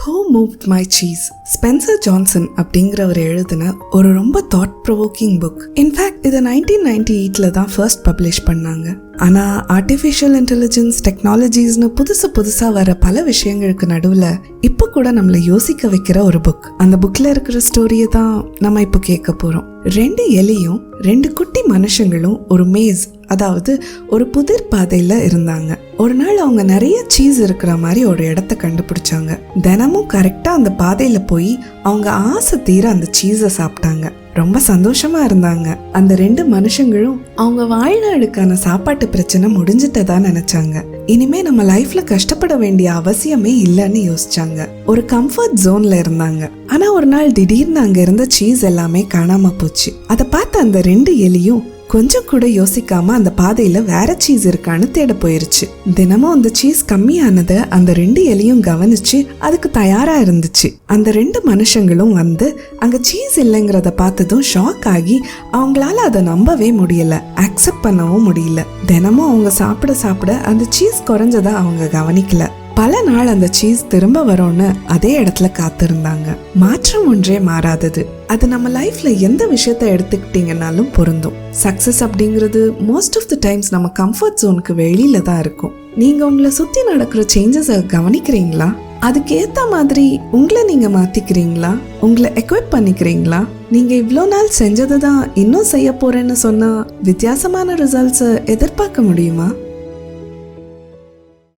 Who Moved My Cheese? Spencer Johnson அப்படிங்கிறவர் எழுதின ஒரு ரொம்ப தாட் ப்ரொவோக்கிங் புக். இன்ஃபேக்ட் இதை 1998 தான் ஃபர்ஸ்ட் பப்ளிஷ் பண்ணாங்க. ஆனால் ஆர்டிஃபிஷியல் இன்டெலிஜென்ஸ் டெக்னாலஜிஸ்னு புதுசாக வர பல விஷயங்களுக்கு நடுவில் இப்போ கூட நம்மளை யோசிக்க வைக்கிற ஒரு புக். அந்த புக்கில் இருக்கிற ஸ்டோரியை தான் நம்ம இப்போ கேட்க போகிறோம். 2 எலியும் 2 குட்டி மனுஷங்களும் ஒரு மேஸ், அதாவது ஒரு புதிர் பாதையில் இருந்தாங்க. ஒரு நாள் அவங்க நிறைய சீஸ் இருக்கிற மாதிரி ஒரு இடத்த கண்டுபிடிச்சாங்க. தினமும் கரெக்டாக அந்த பாதையில் போய் அவங்க ஆசை தீர அந்த சீஸை சாப்பிட்டாங்க. ரொம்ப சந்தோஷமா இருந்தாங்க. அந்த 2 மனுஷங்களும் அவங்க வாழ்நாளுக்கான சாப்பாட்டு பிரச்சனை முடிஞ்சிட்டதா நினைச்சாங்க. இனிமே நம்ம லைஃப்ல கஷ்டப்பட வேண்டிய அவசியமே இல்லைன்னு யோசிச்சாங்க. ஒரு கம்ஃபர்ட் ஜோன்ல இருந்தாங்க. ஆனா ஒரு நாள் திடீர்னு அங்க இருந்த சீஸ் எல்லாமே காணாம போச்சு. அதை பார்த்த அந்த 2 எலியும் கொஞ்சம் கூட யோசிக்காம அந்த பாதையில வேற சீஸ் இருக்கான்னு தேட போயிருச்சு. தினமும் அந்த சீஸ் கம்மியானதை அந்த 2 எலியும் கவனிச்சு அதுக்கு தயாரா இருந்துச்சு. அந்த 2 மனுஷங்களும் வந்து அங்க சீஸ் இல்லைங்கிறத பார்த்ததும் ஷாக் ஆகி அவங்களால அதை நம்பவே முடியல, அக்செப்ட் பண்ணவும் முடியல. தினமும் அவங்க சாப்பிட அந்த சீஸ் குறைஞ்சதை அவங்க கவனிக்கல. பல நாள் அந்த சீஸ் திரும்ப வரும்னு அதே இடத்துல காத்திருந்தாங்க. மாற்றம் ஒன்றே மாறாதது. அது நம்ம லைஃப்ல எந்த விஷயத்த எடுத்துக்கிட்டீங்கன்னாலும் பொருந்தும். சக்சஸ் அப்படிங்கிறது மோஸ்ட் ஆஃப் த டைம்ஸ் நம்ம கம்ஃபர்ட் ஜோனுக்கு வெளியில தான் இருக்கும். நீங்க உங்களை சுத்தி நடக்கிற சேஞ்சஸை கவனிக்கிறீங்களா? அதுக்கேத்த மாதிரி உங்களை நீங்க மாத்திக்கிறீங்களா? உங்களை எக்விப் பண்ணிக்கிறீங்களா? நீங்க இவ்வளோ நாள் செஞ்சதை தான் இன்னும் செய்ய போறேன்னு சொன்னா வித்தியாசமான ரிசல்ட்ஸை எதிர்பார்க்க முடியுமா?